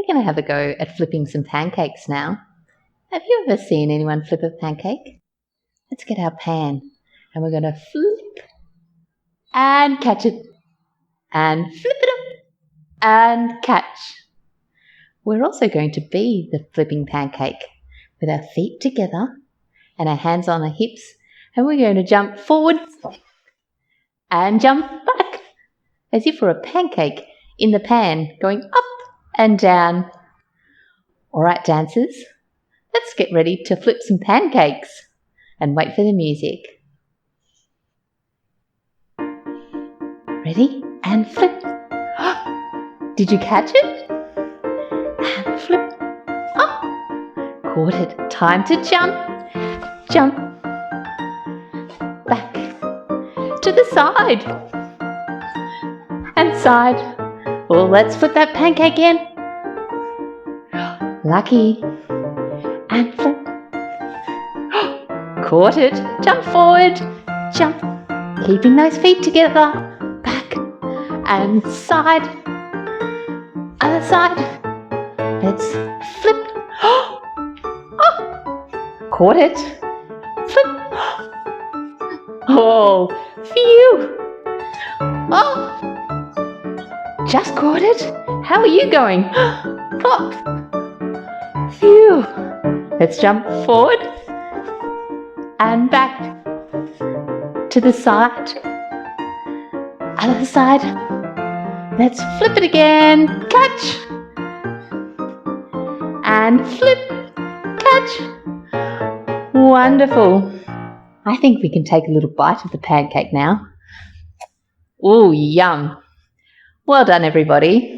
We're going to have a go at flipping some pancakes now. Have you ever seen anyone flip a pancake? Let's get our pan and we're going to flip and catch it and flip it up and catch. We're also going to be the flipping pancake with our feet together and our hands on our hips, and we're going to jump forward and jump back as if we're a pancake in the pan going up and down. All right, dancers, let's get ready to flip some pancakes and wait for the music. Ready? And flip. Did you catch it? And flip. Oh, caught it. Time to jump. Jump. Back. To the side. And side. Well, let's flip that pancake in. Lucky. And flip. Caught it. Jump forward. Jump. Keeping those feet together. Back. And side. Other side. Let's flip. Oh! Caught it. Flip. Oh, phew. Oh, just caught it. How are you going? Oh, phew. Let's jump forward and back to the side. Other side. Let's flip it again. Catch. And flip. Catch. Wonderful. I think we can take a little bite of the pancake now. Ooh, yum. Well done, everybody.